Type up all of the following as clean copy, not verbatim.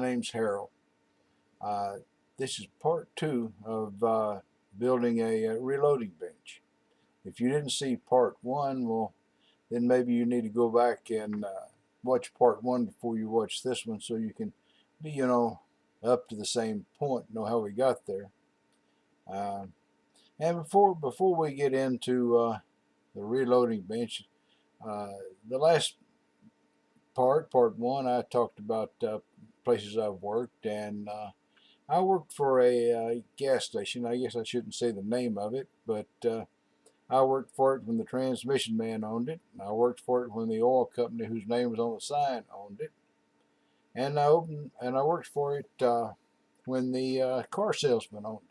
name's Harold. This is part two of building a reloading bench. If you didn't see part one, well, then maybe you need to go back and watch part one before you watch this one, so you can be, up to the same point, know how we got there. Uh, and before we get into the reloading bench, uh, the last part one, I talked about places I've worked, and I worked for a gas station. I guess I shouldn't say the name of it, but I worked for it when the transmission man owned it. I worked for it when the oil company whose name was on the sign owned it, and I worked for it when the car salesman owned it.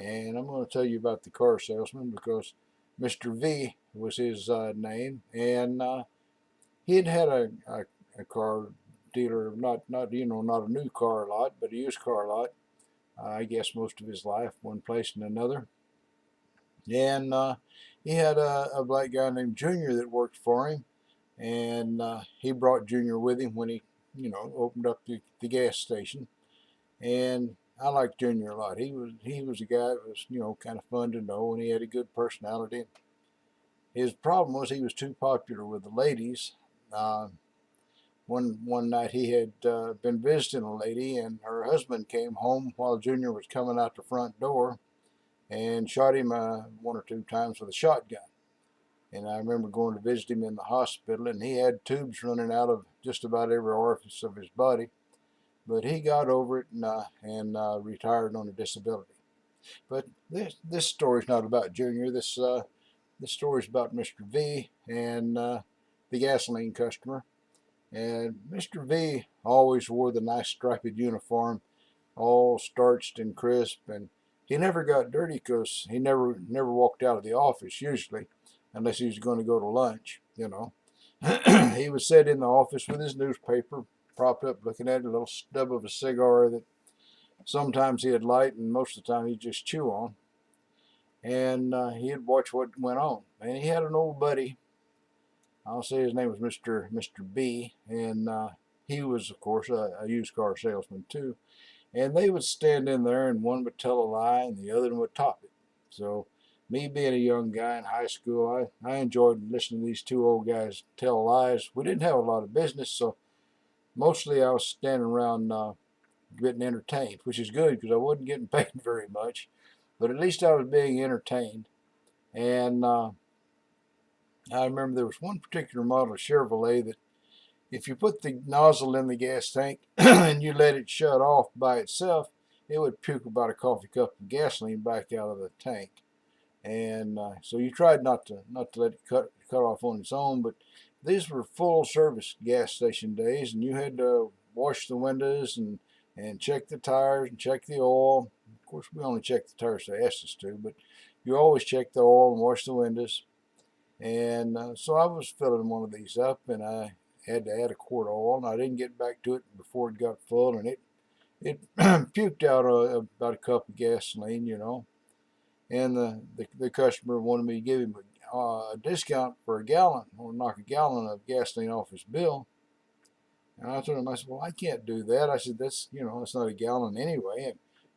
And I'm going to tell you about the car salesman because Mr. V was his name, and he had had a car dealer, not not a new car lot, but a used car lot. I guess most of his life, one place and another. And he had a black guy named Junior that worked for him, and he brought Junior with him when he, opened up the gas station. And I liked Junior a lot. He was a guy that was kind of fun to know, and he had a good personality. His problem was he was too popular with the ladies. Uh, one night he had been visiting a lady, and her husband came home while Junior was coming out the front door and shot him one or two times with a shotgun. And I remember going to visit him in the hospital, and he had tubes running out of just about every orifice of his body. But he got over it and retired on a disability. But this story's not about Junior. This story's about Mr. V and the gasoline customer. And Mr. V always wore the nice striped uniform, all starched and crisp, and he never got dirty because he never walked out of the office usually, unless he was going to go to lunch. He would sit in the office with his newspaper propped up, looking at a little stub of a cigar that sometimes he'd light, and most of the time he'd just chew on. And he'd watch what went on. And he had an old buddy. I'll say his name was Mr. B, and he was, of course, a used car salesman too. And they would stand in there, and one would tell a lie, and the other one would top it. So, me being a young guy in high school, I enjoyed listening to these two old guys tell lies. We didn't have a lot of business, so mostly I was standing around getting entertained, which is good because I wasn't getting paid very much. But at least I was being entertained. And I remember there was one particular model of Chevrolet that if you put the nozzle in the gas tank and you let it shut off by itself, it would puke about a coffee cup of gasoline back out of the tank. And so you tried not to let it cut off on its own, but these were full service gas station days, and you had to wash the windows and check the tires and check the oil. Of course, we only checked the tires they asked us to, but you always check the oil and wash the windows. And so I was filling one of these up, and I had to add a quart of oil, and I didn't get back to it before it got full, and it puked out about a cup of gasoline. And the customer wanted me to give him a discount for a gallon, or knock a gallon of gasoline off his bill. And I told him, I said, well, I can't do that. I said, that's not a gallon anyway,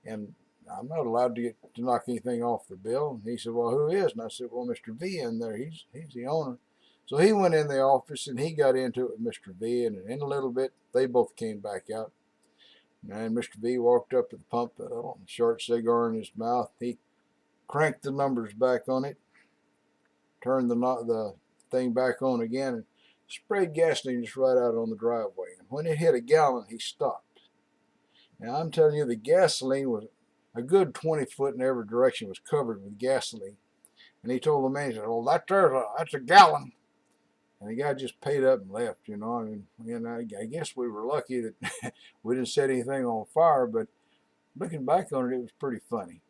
and I'm not allowed to knock anything off the bill. And he said, well, who is? And I said, well, Mr. V in there. He's the owner. So he went in the office and he got into it with Mr. V, and in a little bit they both came back out. And Mr. V walked up to the pump, a little short cigar in his mouth. He cranked the numbers back on it, turned the thing back on again, and sprayed gasoline just right out on the driveway. And when it hit a gallon, he stopped. Now I'm telling you, the gasoline was a good 20 foot in every direction was covered with gasoline. And he told the man, he said, well, that's a gallon. And the guy just paid up and left. I guess we were lucky that we didn't set anything on fire, but looking back on it, it was pretty funny.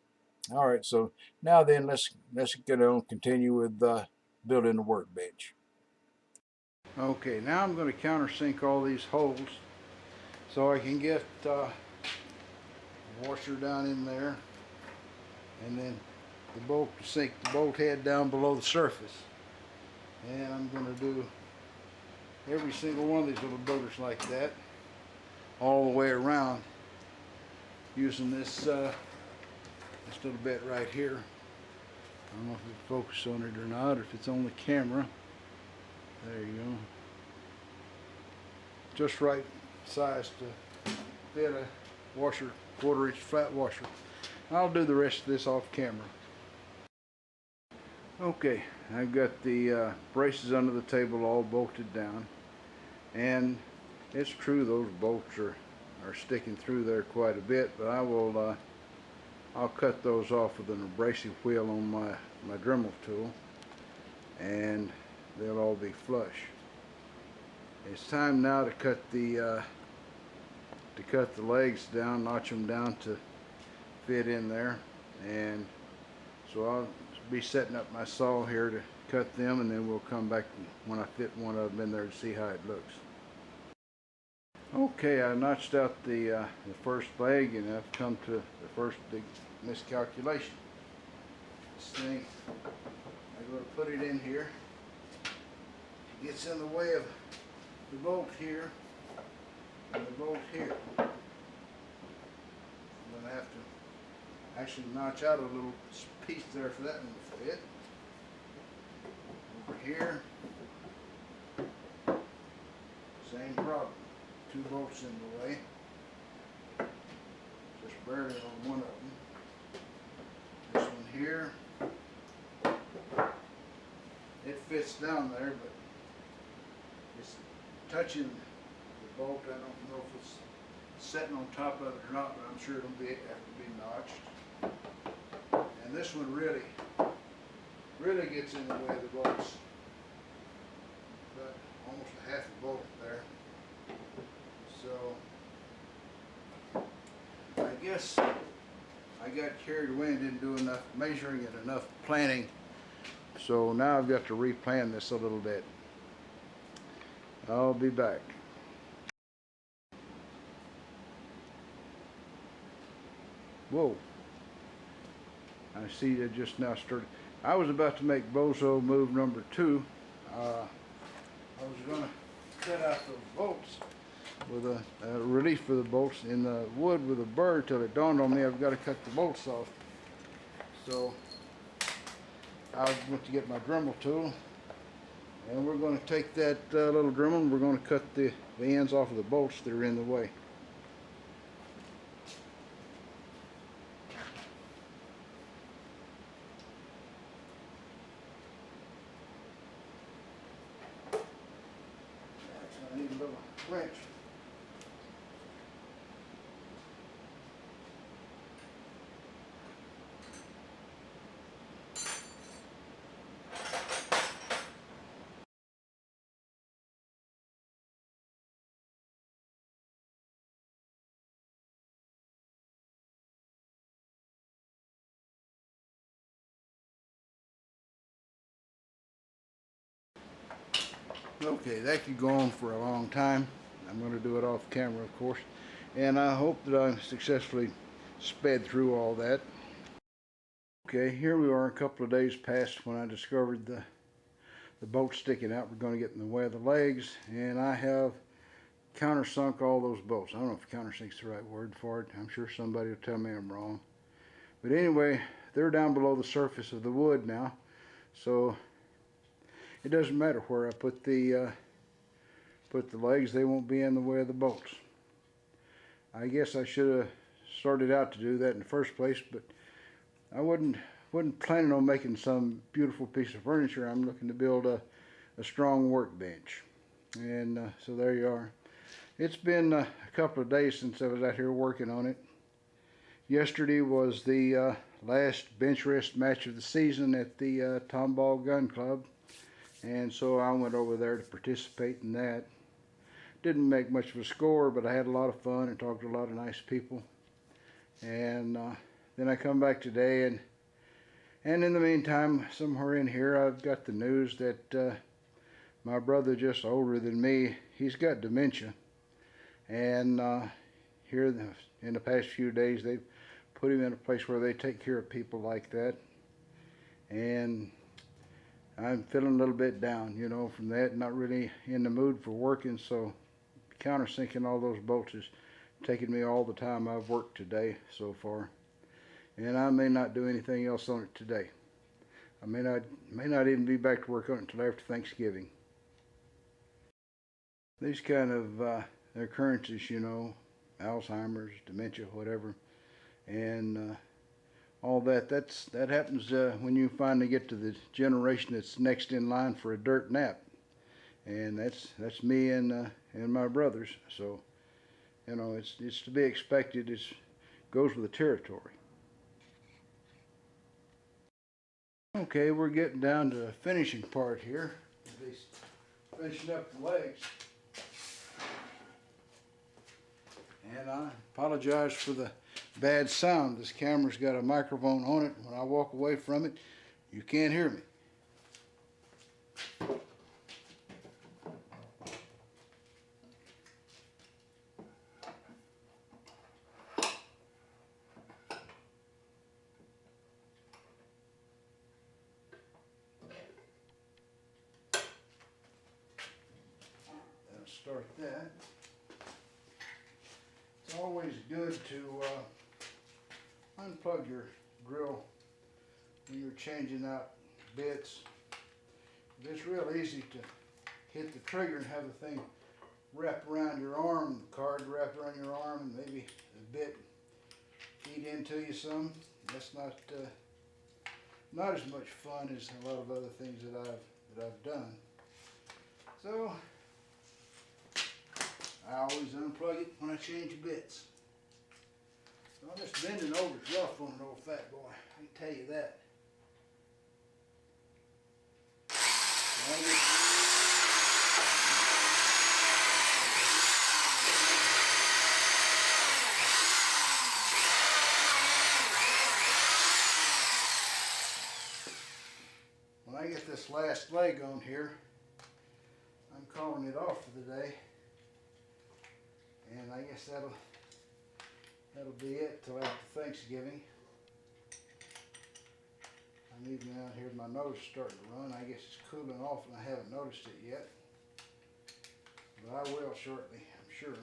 All right, so now then, let's get on, continue with building the workbench. Okay, now I'm going to countersink all these holes so I can get washer down in there, and then the bolt to sink the bolt head down below the surface. And I'm going to do every single one of these little boogers like that all the way around using this this little bit right here. I don't know if it focuses on it or not, or if it's on the camera. There you go. Just right size to fit a washer, 1/4 inch flat washer. I'll do the rest of this off camera. Okay, I've got the braces under the table all bolted down, and it's true those bolts are sticking through there quite a bit, but I'll cut those off with an abrasive wheel on my Dremel tool, and they'll all be flush. It's time now to cut the legs down, notch them down to fit in there, and so I'll be setting up my saw here to cut them, and then we'll come back when I fit one of them in there to see how it looks. Okay, I notched out the first leg, and I've come to the first big miscalculation. This thing, I'm going to put it in here. It gets in the way of the bolt here and the bolt here. I'm going to have to actually notch out a little piece there for that one to fit. Over here, same problem. 2 bolts in the way. Just barely on one of them. This one here, it fits down there, but it's touching the bolt. I don't know if it's sitting on top of it or not, but I'm sure it'll have to be notched. And this one really gets in the way of the bolts. But almost a half a bolt there. So I guess I got carried away and didn't do enough measuring and enough planning. So now I've got to replan this a little bit. I'll be back. Whoa. I see it just now started. I was about to make bozo move number 2. I was going to cut out those bolts with a relief for the bolts in the wood with a burr, till it dawned on me I've got to cut the bolts off. So I went to get my Dremel tool, and we're going to take that little Dremel and we're going to cut the ends off of the bolts that are in the way. I need a little wrench. Okay, that could go on for a long time. I'm going to do it off camera, of course, and I hope that I successfully sped through all that. Okay, here we are a couple of days past when I discovered the bolts sticking out. We're going to get in the way of the legs, and I have countersunk all those bolts. I don't know if countersink's the right word for it. I'm sure somebody will tell me I'm wrong. But anyway, they're down below the surface of the wood now, so it doesn't matter where I put the legs, they won't be in the way of the bolts. I guess I should have started out to do that in the first place, but I wasn't planning on making some beautiful piece of furniture. I'm looking to build a strong workbench. And so there you are. It's been a couple of days since I was out here working on it. Yesterday was the last bench rest match of the season at the Tomball Gun Club. And so I went over there to participate in that. Didn't make much of a score, but I had a lot of fun and talked to a lot of nice people. And then I come back today, and in the meantime, somewhere in here, I've got the news that my brother, just older than me, he's got dementia. And here in the past few days, they've put him in a place where they take care of people like that. And I'm feeling a little bit down, you know, from that. Not really in the mood for working, so countersinking all those bolts is taken me all the time I've worked today so far, and I may not do anything else on it today. I may not even be back to work on it until after Thanksgiving. These kind of occurrences, you know, Alzheimer's, dementia, whatever, and all that happens when you finally get to the generation that's next in line for a dirt nap, and that's me and my brothers. So, you know, it's to be expected. It goes with the territory. Okay, we're getting down to the finishing part here. At least finishing up the legs. And I apologize for the bad sound. This camera's got a microphone on it. When I walk away from it, you can't hear me. That'll start that. It's always good to unplug your grill when you're changing out bits. It's real easy to hit the trigger and have the thing wrap around your arm, the card wrapped around your arm, and maybe a bit eat into you some. That's not as much fun as a lot of other things that I've done. So I always unplug it when I change bits. Well, this bending over is rough on an old fat boy, I can tell you that. When I get this last leg on here, I'm calling it off for the day. And I guess that'll be it till after Thanksgiving. I'm even out here, my nose is starting to run. I guess it's cooling off and I haven't noticed it yet. But I will shortly, I'm sure.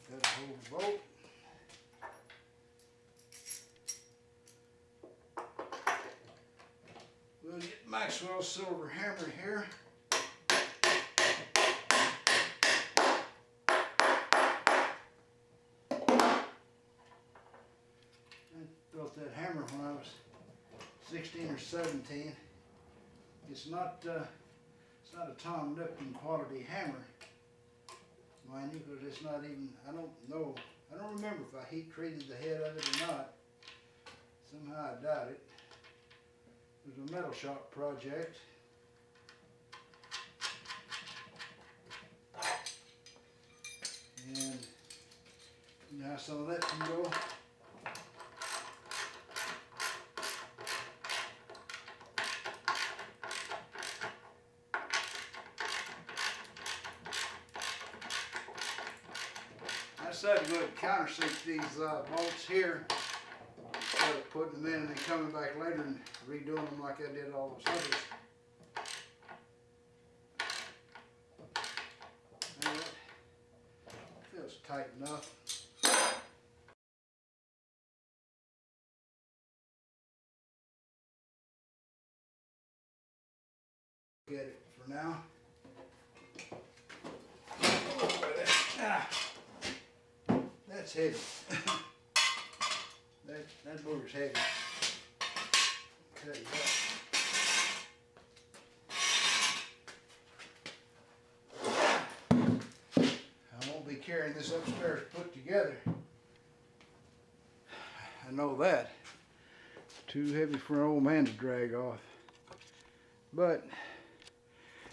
Got a whole bolt. We'll get Maxwell's silver hammer here. I built that hammer when I was 16 or 17. It's not a Tom Lipton quality hammer, mind you, because it's not even, I don't remember if I heat treated the head of it or not. Somehow I doubt it. It was a metal shop project. And you know how some of that can go. I decided to go and countersink these bolts here instead of putting them in and then coming back later and redoing them like I did all those others. And that feels tight enough. Get it for now. That's heavy. that booger's heavy. I'll tell you that. I won't be carrying this upstairs put together. I know that. Too heavy for an old man to drag off. But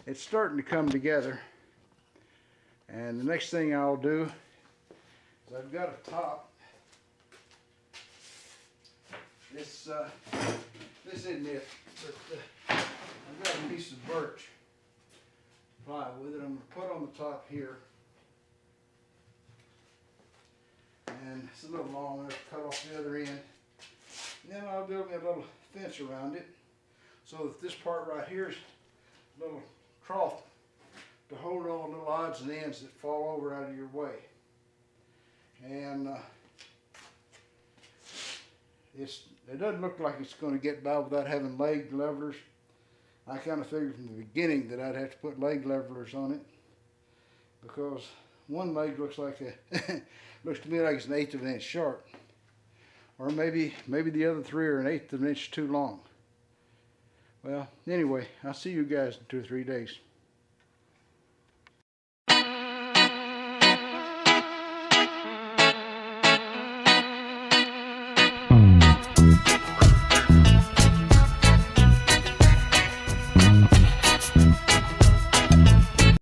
it's starting to come together. And the next thing I'll do is I've got a top. This isn't it, but I've got a piece of birch plywood that I'm going to put on the top here. and it's a little long enough to cut off the other end. And then I'll build me a little fence around it so that this part right here is a little trough to hold all the little odds and ends that fall over out of your way. And it doesn't look like it's going to get by without having leg levelers. I kind of figured from the beginning that I'd have to put leg levelers on it, because one leg looks like looks to me like it's 1/8 of an inch short, or maybe the other three are 1/8 of an inch too long. Well, anyway, I'll see you guys in 2 or 3 days.